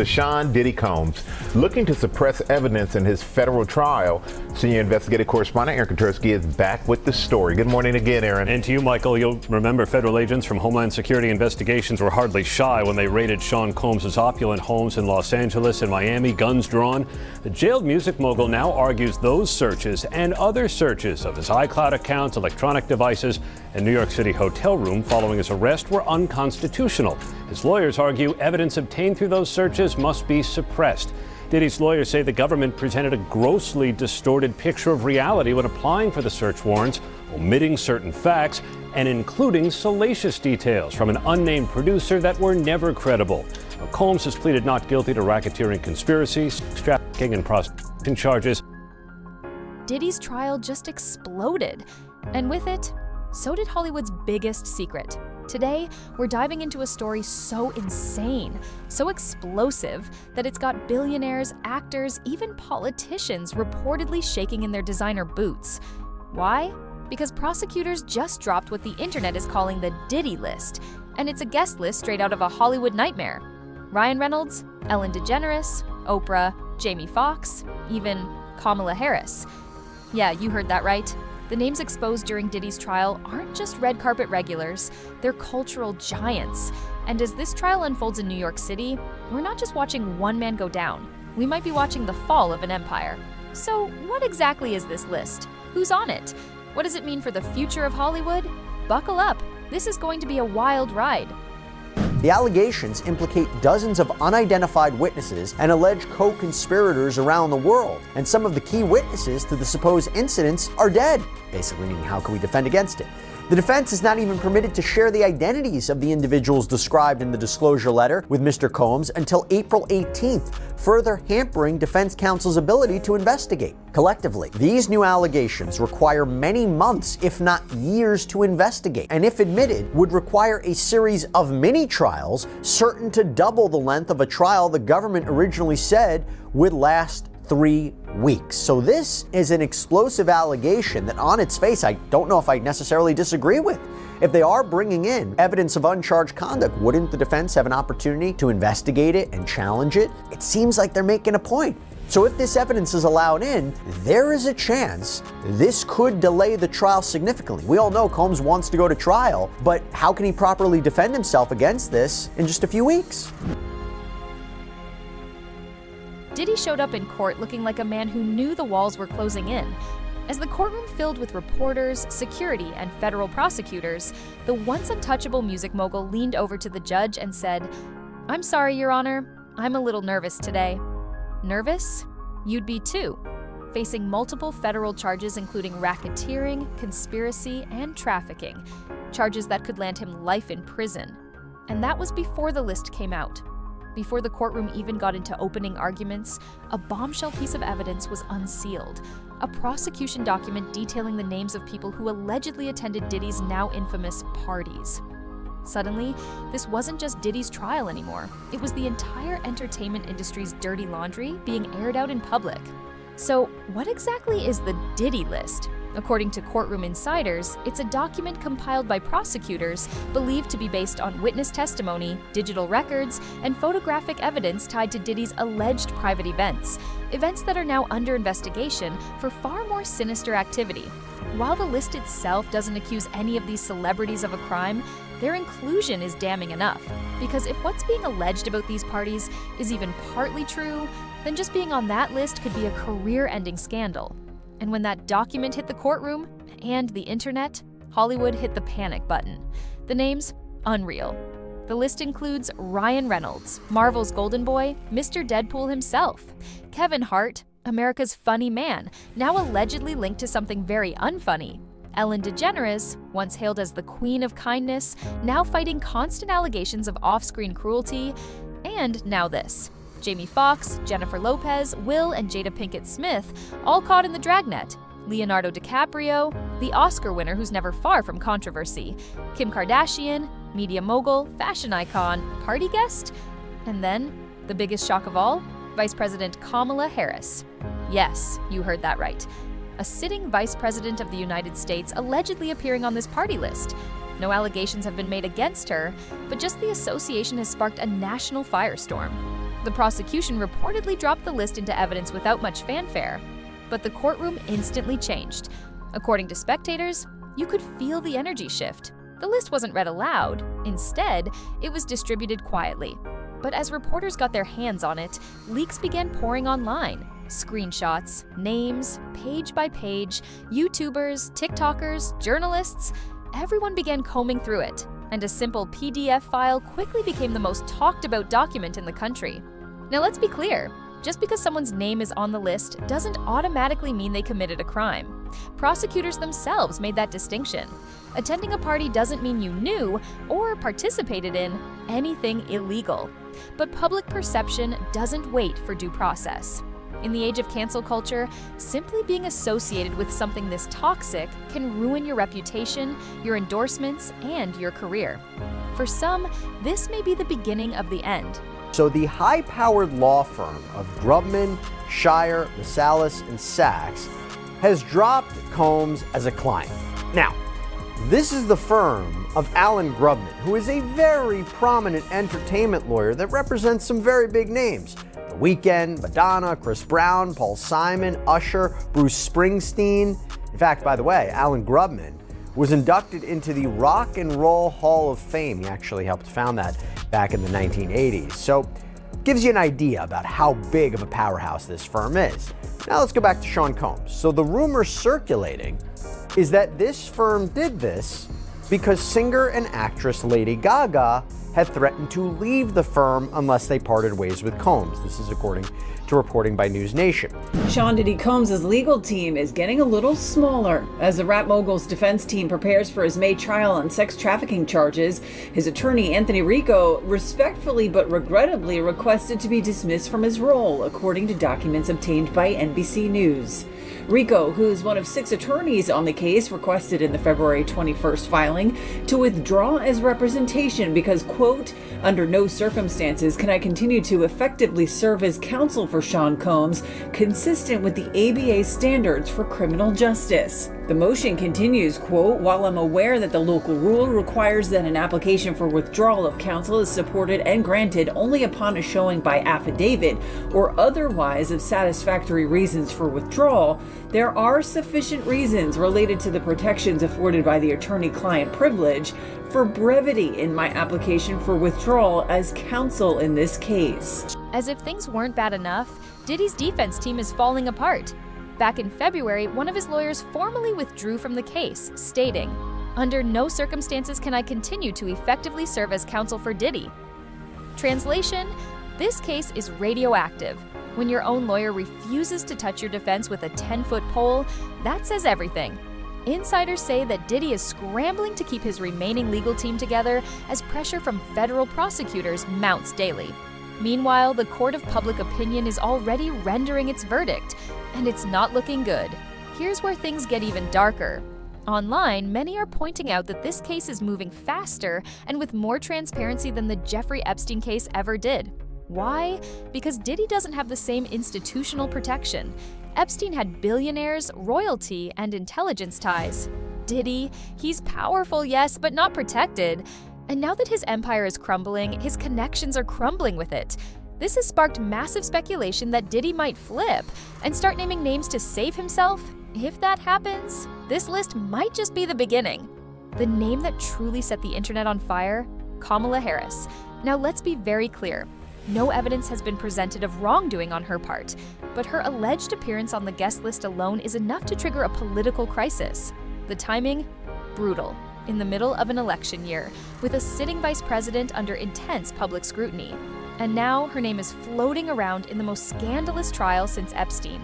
Sean Diddy Combs looking to suppress evidence in his federal trial. Senior investigative correspondent Aaron Katersky is back with the story. Good morning again, Aaron. And to you, Michael. You'll remember federal agents from Homeland Security investigations were hardly shy when they raided Sean Combs' opulent homes in Los Angeles and Miami, guns drawn. The jailed music mogul now argues those searches and other searches of his iCloud accounts, electronic devices, and New York City hotel room following his arrest were unconstitutional. His lawyers argue evidence obtained through those searches must be suppressed. Diddy's lawyers say the government presented a grossly distorted picture of reality when applying for the search warrants, omitting certain facts and including salacious details from an unnamed producer that were never credible. Combs has pleaded not guilty to racketeering, conspiracy, sex trafficking, and prostitution charges. Diddy's trial just exploded, and with it, so did Hollywood's biggest secret. Today, we're diving into a story so insane, so explosive, that it's got billionaires, actors, even politicians reportedly shaking in their designer boots. Why? Because prosecutors just dropped what the internet is calling the Diddy List, and it's a guest list straight out of a Hollywood nightmare. Ryan Reynolds, Ellen DeGeneres, Oprah, Jamie Foxx, even Kamala Harris. Yeah, you heard that right. The names exposed during Diddy's trial aren't just red carpet regulars, they're cultural giants. And as this trial unfolds in New York City, we're not just watching one man go down, we might be watching the fall of an empire. So what exactly is this list? Who's on it? What does it mean for the future of Hollywood? Buckle up, this is going to be a wild ride. The allegations implicate dozens of unidentified witnesses and alleged co-conspirators around the world. And some of the key witnesses to the supposed incidents are dead. Basically meaning, how can we defend against it? The defense is not even permitted to share the identities of the individuals described in the disclosure letter with Mr. Combs until April 18th, further hampering defense counsel's ability to investigate. Collectively, these new allegations require many months, if not years, to investigate, and if admitted, would require a series of mini-trials certain to double the length of a trial the government originally said would last 3 weeks. So this is an explosive allegation that on its face, I don't know if I necessarily disagree with. If they are bringing in evidence of uncharged conduct, wouldn't the defense have an opportunity to investigate it and challenge it? It seems like they're making a point. So if this evidence is allowed in, there is a chance this could delay the trial significantly. We all know Combs wants to go to trial, but how can he properly defend himself against this in just a few weeks? Diddy showed up in court looking like a man who knew the walls were closing in. As the courtroom filled with reporters, security, and federal prosecutors, the once untouchable music mogul leaned over to the judge and said, "I'm sorry, Your Honor, I'm a little nervous today." Nervous? You'd be too. Facing multiple federal charges including racketeering, conspiracy, and trafficking. Charges that could land him life in prison. And that was before the list came out. Before the courtroom even got into opening arguments, a bombshell piece of evidence was unsealed. A prosecution document detailing the names of people who allegedly attended Diddy's now infamous parties. Suddenly, this wasn't just Diddy's trial anymore. It was the entire entertainment industry's dirty laundry being aired out in public. So, what exactly is the Diddy List? According to courtroom insiders, it's a document compiled by prosecutors believed to be based on witness testimony, digital records, and photographic evidence tied to Diddy's alleged private events that are now under investigation for far more sinister activity. While the list itself doesn't accuse any of these celebrities of a crime, their inclusion is damning enough. Because if what's being alleged about these parties is even partly true, then just being on that list could be a career-ending scandal. And when that document hit the courtroom and the internet, Hollywood hit the panic button. The names? Unreal. The list includes Ryan Reynolds, Marvel's Golden Boy, Mr. Deadpool himself, Kevin Hart, America's funny man, now allegedly linked to something very unfunny, Ellen DeGeneres, once hailed as the Queen of Kindness, now fighting constant allegations of off-screen cruelty, and now this. Jamie Foxx, Jennifer Lopez, Will, and Jada Pinkett Smith, all caught in the dragnet. Leonardo DiCaprio, the Oscar winner who's never far from controversy. Kim Kardashian, media mogul, fashion icon, party guest. And then, the biggest shock of all, Vice President Kamala Harris. Yes, you heard that right. A sitting Vice President of the United States allegedly appearing on this party list. No allegations have been made against her, but just the association has sparked a national firestorm. The prosecution reportedly dropped the list into evidence without much fanfare, but the courtroom instantly changed. According to spectators, you could feel the energy shift. The list wasn't read aloud. Instead, it was distributed quietly. But as reporters got their hands on it, leaks began pouring online. Screenshots, names, page by page, YouTubers, TikTokers, journalists, everyone began combing through it, and a simple PDF file quickly became the most talked about document in the country. Now let's be clear, just because someone's name is on the list doesn't automatically mean they committed a crime. Prosecutors themselves made that distinction. Attending a party doesn't mean you knew or participated in anything illegal. But public perception doesn't wait for due process. In the age of cancel culture, simply being associated with something this toxic can ruin your reputation, your endorsements, and your career. For some, this may be the beginning of the end. So the high-powered law firm of Grubman, Shire, Masalis, and Sachs has dropped Combs as a client. Now, this is the firm of Alan Grubman, who is a very prominent entertainment lawyer that represents some very big names. The Weeknd, Madonna, Chris Brown, Paul Simon, Usher, Bruce Springsteen. In fact, by the way, Alan Grubman was inducted into the Rock and Roll Hall of Fame. He actually helped found that back in the 1980s. So, gives you an idea about how big of a powerhouse this firm is. Now let's go back to Sean Combs. So the rumor circulating is that this firm did this because singer and actress Lady Gaga had threatened to leave the firm unless they parted ways with Combs. This is according to reporting by News Nation. Sean Diddy Combs' legal team is getting a little smaller. As the rap mogul's defense team prepares for his May trial on sex trafficking charges, his attorney Anthony Rico respectfully but regrettably requested to be dismissed from his role, according to documents obtained by NBC News. Rico, who is one of 6 attorneys on the case, requested in the February 21st filing to withdraw as representation because, quote, under no circumstances can I continue to effectively serve as counsel for Sean Combs, consistent with the ABA standards for criminal justice. The motion continues, quote, while I'm aware that the local rule requires that an application for withdrawal of counsel is supported and granted only upon a showing by affidavit or otherwise of satisfactory reasons for withdrawal, there are sufficient reasons related to the protections afforded by the attorney-client privilege for brevity in my application for withdrawal as counsel in this case. As if things weren't bad enough, Diddy's defense team is falling apart. Back in February, one of his lawyers formally withdrew from the case, stating, "Under no circumstances can I continue to effectively serve as counsel for Diddy." Translation: this case is radioactive. When your own lawyer refuses to touch your defense with a 10-foot pole, that says everything. Insiders say that Diddy is scrambling to keep his remaining legal team together as pressure from federal prosecutors mounts daily. Meanwhile, the court of public opinion is already rendering its verdict, and it's not looking good. Here's where things get even darker. Online, many are pointing out that this case is moving faster and with more transparency than the Jeffrey Epstein case ever did. Why? Because Diddy doesn't have the same institutional protection. Epstein had billionaires, royalty, and intelligence ties. Diddy, he's powerful, yes, but not protected. And now that his empire is crumbling, his connections are crumbling with it. This has sparked massive speculation that Diddy might flip and start naming names to save himself. If that happens, this list might just be the beginning. The name that truly set the internet on fire? Kamala Harris. Now let's be very clear. No evidence has been presented of wrongdoing on her part, but her alleged appearance on the guest list alone is enough to trigger a political crisis. The timing? Brutal. In the middle of an election year, with a sitting vice president under intense public scrutiny. And now her name is floating around in the most scandalous trial since Epstein.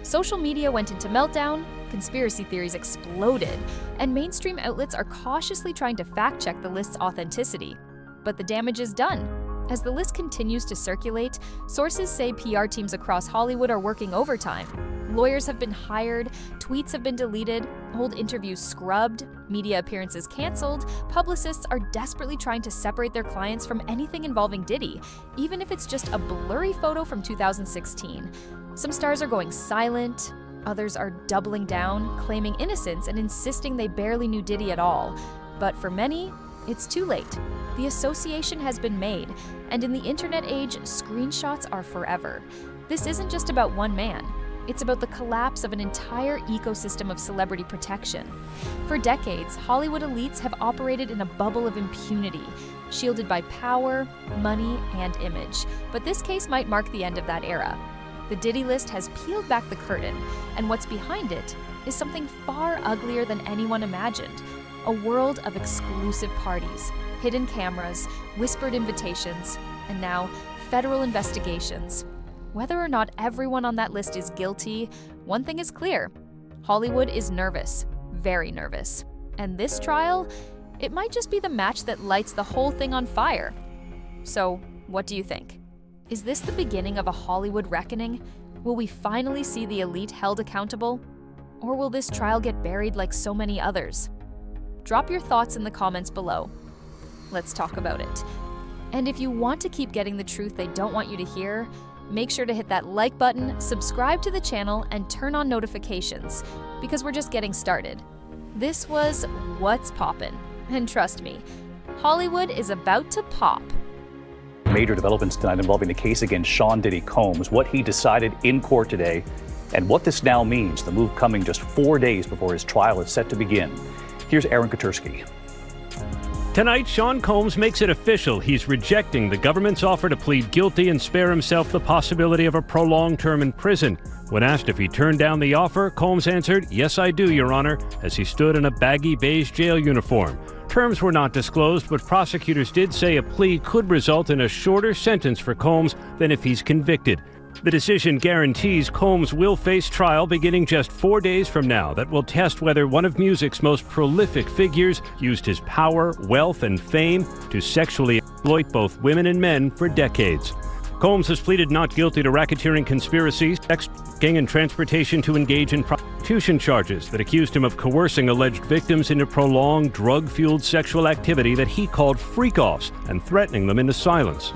Social media went into meltdown, conspiracy theories exploded, and mainstream outlets are cautiously trying to fact-check the list's authenticity. But the damage is done. As the list continues to circulate, sources say PR teams across Hollywood are working overtime. Lawyers have been hired, tweets have been deleted, old interviews scrubbed, media appearances canceled, publicists are desperately trying to separate their clients from anything involving Diddy, even if it's just a blurry photo from 2016. Some stars are going silent, others are doubling down, claiming innocence and insisting they barely knew Diddy at all. But for many, It's too late. The association has been made, and in the internet age, screenshots are forever. This isn't just about one man. It's about the collapse of an entire ecosystem of celebrity protection. For decades, Hollywood elites have operated in a bubble of impunity, shielded by power, money, and image. But this case might mark the end of that era. The Diddy List has peeled back the curtain, and what's behind it is something far uglier than anyone imagined. A world of exclusive parties, hidden cameras, whispered invitations, and now federal investigations. Whether or not everyone on that list is guilty, one thing is clear. Hollywood is nervous, very nervous. And this trial, it might just be the match that lights the whole thing on fire. So, what do you think? Is this the beginning of a Hollywood reckoning? Will we finally see the elite held accountable? Or will this trial get buried like so many others? Drop your thoughts in the comments below. Let's talk about it. And if you want to keep getting the truth they don't want you to hear, make sure to hit that like button, subscribe to the channel, and turn on notifications, because we're just getting started. This was What's Poppin', and trust me, Hollywood is about to pop. Major developments tonight involving the case against Sean Diddy Combs, what he decided in court today, and what this now means, the move coming just 4 days before his trial is set to begin. Here's Aaron Katersky. Tonight, Sean Combs makes it official. He's rejecting the government's offer to plead guilty and spare himself the possibility of a prolonged term in prison. When asked if he turned down the offer, Combs answered, "Yes, I do, Your Honor," as he stood in a baggy beige jail uniform. Terms were not disclosed, but prosecutors did say a plea could result in a shorter sentence for Combs than if he's convicted. The decision guarantees Combs will face trial beginning just 4 days from now that will test whether one of music's most prolific figures used his power, wealth, and fame to sexually exploit both women and men for decades. Combs has pleaded not guilty to racketeering conspiracies, sex trafficking, and transportation to engage in prostitution charges that accused him of coercing alleged victims into prolonged, drug-fueled sexual activity that he called freak-offs and threatening them into silence.